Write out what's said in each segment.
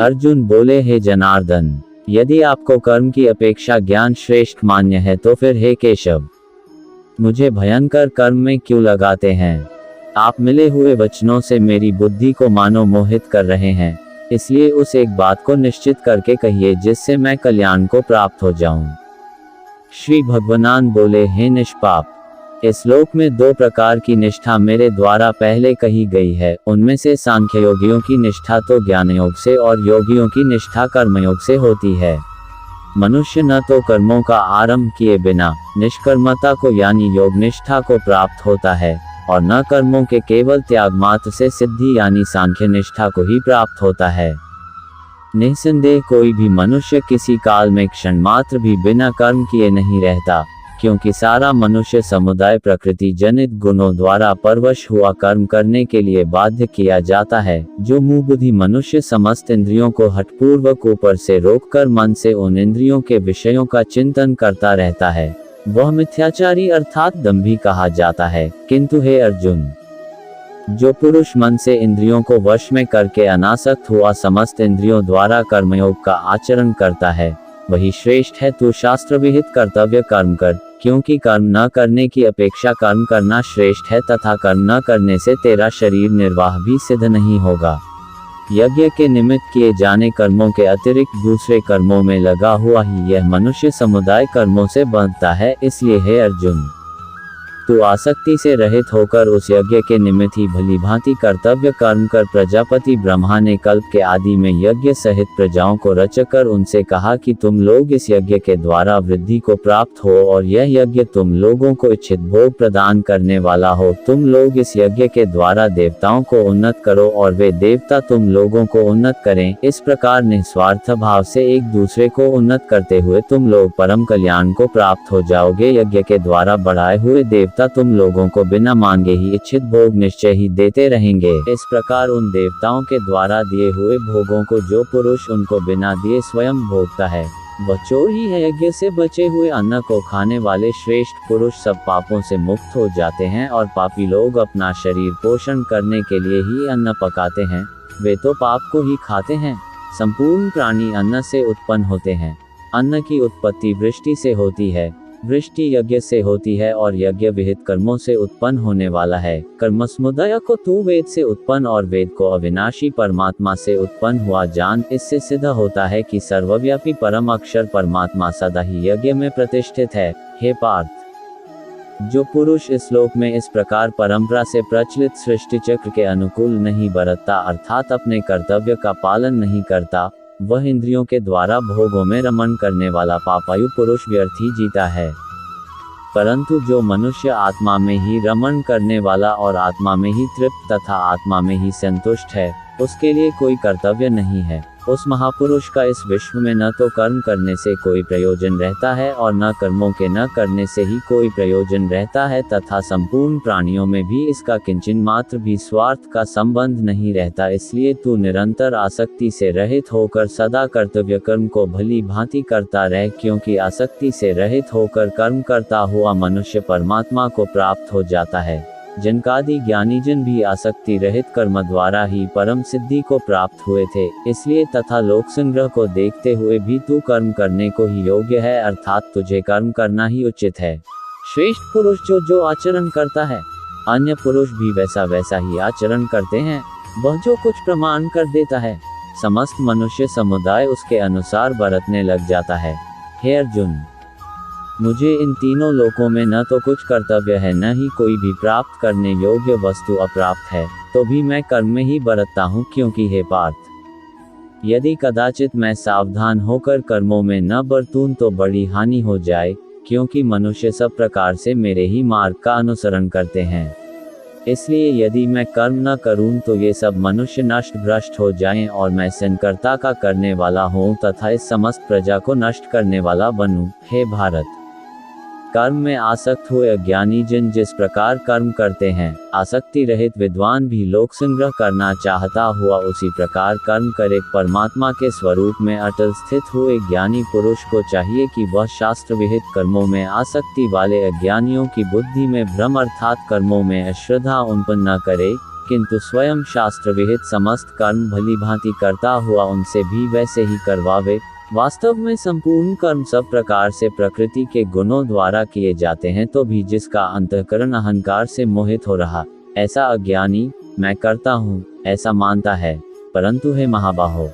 अर्जुन बोले, हे जनार्दन, यदि आपको कर्म की अपेक्षा ज्ञान श्रेष्ठ मान्य है तो फिर हे केशव, मुझे भयंकर कर्म में क्यों लगाते हैं? आप मिले हुए वचनों से मेरी बुद्धि को मानो मोहित कर रहे हैं, इसलिए उस एक बात को निश्चित करके कहिए जिससे मैं कल्याण को प्राप्त हो जाऊं। श्री भगवान बोले, हे निष्पाप, इस लोक में दो प्रकार की निष्ठा मेरे द्वारा पहले कही गई है। उनमें से सांख्य योगियों की निष्ठा तो ज्ञान योग से और योगियों की निष्ठा कर्मयोग से होती है। मनुष्य न तो कर्मों का आरंभ किए बिना निष्कर्मता को यानी योग निष्ठा को प्राप्त होता है और न कर्मों के केवल त्याग मात्र से सिद्धि यानी सांख्य निष्ठा को ही प्राप्त होता है। निस्संदेह कोई भी मनुष्य किसी काल में क्षण मात्र भी बिना कर्म किए नहीं रहता, क्योंकि सारा मनुष्य समुदाय प्रकृति जनित गुणों द्वारा परवश हुआ कर्म करने के लिए बाध्य किया जाता है। जो मुबुद्धि मनुष्य समस्त इंद्रियों को हठपूर्वक ऊपर से रोककर मन से उन इंद्रियों के विषयों का चिंतन करता रहता है, वह मिथ्याचारी अर्थात दंभी कहा जाता है। किंतु हे अर्जुन, जो पुरुष मन से इंद्रियों को वश में करके अनासक्त हुआ समस्त इंद्रियों द्वारा कर्मयोग का आचरण करता है, वही श्रेष्ठ है। तू शास्त्र विहित कर्तव्य कर्म कर, क्योंकि कर्म न करने की अपेक्षा कर्म करना श्रेष्ठ है तथा कर्म न करने से तेरा शरीर निर्वाह भी सिद्ध नहीं होगा। यज्ञ के निमित्त किए जाने कर्मों के अतिरिक्त दूसरे कर्मों में लगा हुआ ही यह मनुष्य समुदाय कर्मों से बंधता है। इसलिए हे अर्जुन, तू आसक्ति से रहित होकर उस यज्ञ के निमित्त ही भली भांति कर्तव्य कर्म कर। प्रजापति ब्रह्मा ने कल्प के आदि में यज्ञ सहित प्रजाओं को रचकर उनसे कहा कि तुम लोग इस यज्ञ के द्वारा वृद्धि को प्राप्त हो और यह यज्ञ तुम लोगों को इच्छित भोग प्रदान करने वाला हो। तुम लोग इस यज्ञ के द्वारा देवताओं को उन्नत करो और वे देवता तुम लोगों को उन्नत करें। इस प्रकार निस्वार्थ भाव से एक दूसरे को उन्नत करते हुए तुम लोग परम कल्याण को प्राप्त हो जाओगे। यज्ञ के द्वारा बढ़ाए हुए देवता तुम लोगों को बिना मांगे ही इच्छित भोग निश्चय ही देते रहेंगे। इस प्रकार उन देवताओं के द्वारा दिए हुए भोगों को जो पुरुष उनको बिना दिए स्वयं भोगता है, वह चोर ही है। यज्ञ से बचे हुए अन्न को खाने वाले श्रेष्ठ पुरुष सब पापों से मुक्त हो जाते हैं और पापी लोग अपना शरीर पोषण करने के लिए ही अन्न पकाते हैं, वे तो पाप को ही खाते हैं। संपूर्ण प्राणी अन्न से उत्पन्न होते हैं। अन्न की उत्पत्ति वृष्टि से होती है, वृष्टि यज्ञ से होती है और यज्ञ विहित कर्मों से उत्पन्न होने वाला है। कर्म समुदाय को तू वेद से उत्पन्न और वेद को अविनाशी परमात्मा से उत्पन्न हुआ जान। इससे सिद्ध होता है कि सर्वव्यापी परम अक्षर परमात्मा सदा ही यज्ञ में प्रतिष्ठित है। हे पार्थ, जो पुरुष इस लोक में इस प्रकार परंपरा से प्रचलित सृष्टि चक्र के अनुकूल नहीं बरतता अर्थात अपने कर्तव्य का पालन नहीं करता, वह इंद्रियों के द्वारा भोगों में रमण करने वाला पापायु पुरुष व्यर्थ ही जीता है। परंतु जो मनुष्य आत्मा में ही रमण करने वाला और आत्मा में ही तृप्त तथा आत्मा में ही संतुष्ट है, उसके लिए कोई कर्तव्य नहीं है। उस महापुरुष का इस विश्व में न तो कर्म करने से कोई प्रयोजन रहता है और न कर्मों के न करने से ही कोई प्रयोजन रहता है तथा संपूर्ण प्राणियों में भी इसका किंचन मात्र भी स्वार्थ का संबंध नहीं रहता। इसलिए तू निरंतर आसक्ति से रहित होकर सदा कर्तव्य कर्म को भली भांति करता रह, क्योंकि आसक्ति से रहित होकर कर्म करता हुआ मनुष्य परमात्मा को प्राप्त हो जाता है। जनकादि ज्ञानी जन भी आसक्ति रहित कर्म द्वारा ही परम सिद्धि को प्राप्त हुए थे। इसलिए तथा लोक संग्रह को देखते हुए भी तू कर्म करने को ही योग्य है, अर्थात तुझे कर्म करना ही उचित है। श्रेष्ठ पुरुष जो आचरण करता है, अन्य पुरुष भी वैसा वैसा ही आचरण करते हैं। वह जो कुछ प्रमाण कर देता है, समस्त मनुष्य समुदाय उसके अनुसार बरतने लग जाता है। हे अर्जुन, मुझे इन तीनों लोकों में न तो कुछ कर्तव्य है न ही कोई भी प्राप्त करने योग्य वस्तु अप्राप्त है, तो भी मैं कर्म में ही बरतता हूँ। क्योंकि हे पार्थ, यदि कदाचित मैं सावधान होकर कर्मों में न बरतूं तो बड़ी हानि हो जाए, क्योंकि मनुष्य सब प्रकार से मेरे ही मार्ग का अनुसरण करते हैं। इसलिए यदि मैं कर्म न करूं तो ये सब मनुष्य नष्ट भ्रष्ट हो जाएं और मैं सृष्टिकर्ता का करने वाला हूँ तथा इस समस्त प्रजा को नष्ट करने वाला बनूं। हे भारत, कर्म में आसक्त हुए अज्ञानी जन जिस प्रकार कर्म करते हैं, आसक्ति रहित विद्वान भी लोक संग्रह करना चाहता हुआ उसी प्रकार कर्म करे। परमात्मा के स्वरूप में अटल स्थित हुए ज्ञानी पुरुष को चाहिए कि वह शास्त्र विहित कर्मों में आसक्ति वाले अज्ञानियों की बुद्धि में भ्रम अर्थात कर्मों में अश्रद्धा उत्पन्न न करे, किंतु स्वयं शास्त्र विहित समस्त कर्म भली भांति करता हुआ उनसे भी वैसे ही करवावे। वास्तव में संपूर्ण कर्म सब प्रकार से प्रकृति के गुणों द्वारा किए जाते हैं, तो भी जिसका अंतःकरण अहंकार से मोहित हो रहा, ऐसा अज्ञानी मैं करता हूँ ऐसा मानता है। परंतु हे महाबाहो,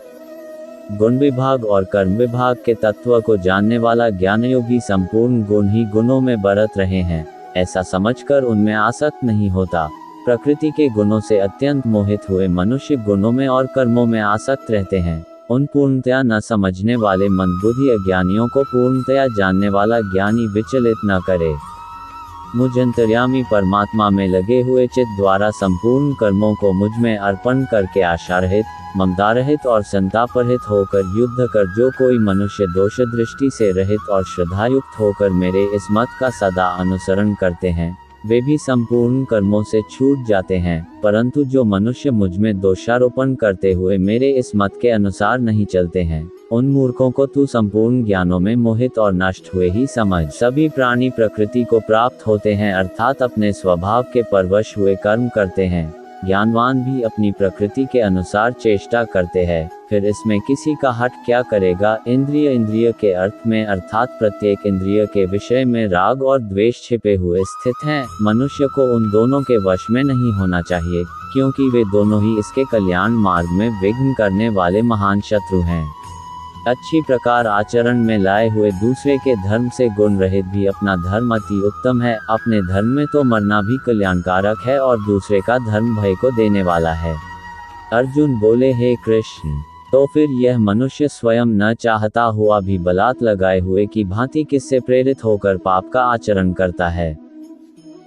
गुण विभाग और कर्म विभाग के तत्व को जानने वाला ज्ञानयोगी संपूर्ण गुण ही गुणों में बरत रहे हैं, ऐसा समझकर उनमें आसक्त नहीं होता। प्रकृति के गुणों से अत्यंत मोहित हुए मनुष्य गुणों में और कर्मों में आसक्त रहते हैं। उन पूर्णतया न समझने वाले मंदबुद्धि अज्ञानियों को पूर्णतया जानने वाला ज्ञानी विचलित न करे। मुझ अंतर्यामी परमात्मा में लगे हुए चित्त द्वारा संपूर्ण कर्मों को मुझ में अर्पण करके आशा रहित, ममता रहित और संताप रहित होकर युद्ध कर जो कोई मनुष्य दोष दृष्टि से रहित और श्रद्धायुक्त होकर मेरे इस मत का सदा अनुसरण करते हैं, वे भी संपूर्ण कर्मों से छूट जाते हैं। परंतु जो मनुष्य मुझ में दोषारोपण करते हुए मेरे इस मत के अनुसार नहीं चलते हैं, उन मूर्खों को तू संपूर्ण ज्ञानों में मोहित और नष्ट हुए ही समझ। सभी प्राणी प्रकृति को प्राप्त होते हैं, अर्थात अपने स्वभाव के परवश हुए कर्म करते हैं। ज्ञानवान भी अपनी प्रकृति के अनुसार चेष्टा करते हैं, फिर इसमें किसी का हट क्या करेगा। इंद्रिय के अर्थ में अर्थात प्रत्येक इंद्रिय के विषय में राग और द्वेष छिपे हुए स्थित हैं। मनुष्य को उन दोनों के वश में नहीं होना चाहिए, क्योंकि वे दोनों ही इसके कल्याण मार्ग में विघ्न करने वाले महान शत्रु हैं। अच्छी प्रकार आचरण में लाए हुए दूसरे के धर्म से गुण रहित भी अपना धर्म अति उत्तम है। अपने धर्म में तो मरना भी कल्याणकारक है और दूसरे का धर्म भय को देने वाला है। अर्जुन बोले, हे कृष्ण, तो फिर यह मनुष्य स्वयं न चाहता हुआ भी बलात् लगाए हुए की भांति किससे प्रेरित होकर पाप का आचरण करता है।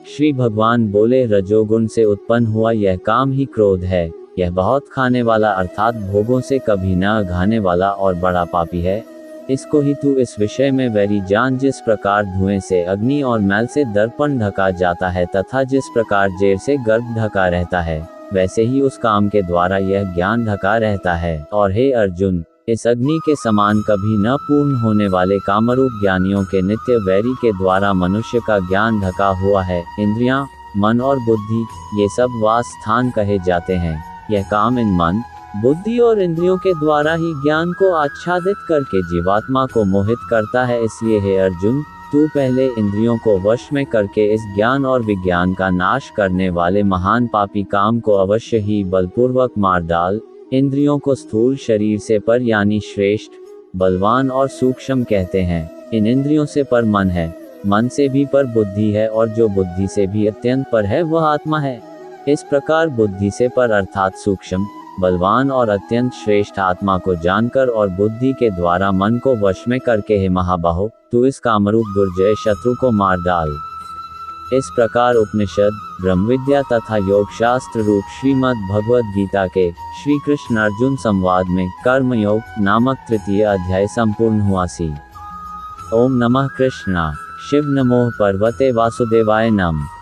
श्री भगवान बोले, रजोगुण से उत्पन्न हुआ यह काम ही क्रोध है। यह बहुत खाने वाला अर्थात भोगों से कभी न अघाने वाला और बड़ा पापी है। इसको ही तू इस विषय में वैरी जान। जिस प्रकार धुएं से अग्नि और मैल से दर्पण ढका जाता है तथा जिस प्रकार जेर से गर्भ ढका रहता है, वैसे ही उस काम के द्वारा यह ज्ञान ढका रहता है। और हे अर्जुन, इस अग्नि के समान कभी न पूर्ण होने वाले कामरूप ज्ञानियों के नित्य वैरी के द्वारा मनुष्य का ज्ञान ढका हुआ है। इंद्रियां, मन और बुद्धि, ये सब वास स्थान कहे जाते हैं। यह काम इन मन, बुद्धि और इंद्रियों के द्वारा ही ज्ञान को आच्छादित करके जीवात्मा को मोहित करता है। इसलिए हे अर्जुन, तू पहले इंद्रियों को वश में करके इस ज्ञान और विज्ञान का नाश करने वाले महान पापी काम को अवश्य ही बलपूर्वक मार डाल। इंद्रियों को स्थूल शरीर से पर यानी श्रेष्ठ, बलवान और सूक्ष्म कहते हैं। इन इंद्रियों से पर मन है, मन से भी पर बुद्धि है, और जो बुद्धि से भी अत्यंत पर है वह आत्मा है। इस प्रकार बुद्धि से पर अर्थात सूक्ष्म, बलवान और अत्यंत श्रेष्ठ आत्मा को जानकर और बुद्धि के द्वारा मन को वश में करके हे महाबाहो, तू इस कामरूप दुर्जय शत्रु को मार डाल। इस प्रकार उपनिषद, ब्रह्म विद्या तथा योग शास्त्र रूप श्रीमद् भगवद गीता के श्री कृष्ण अर्जुन संवाद में कर्मयोग नामक तृतीय अध्याय संपूर्ण हुआ सी। ओम नमः कृष्णा शिव नमो पर्वते वासुदेवाय नमः।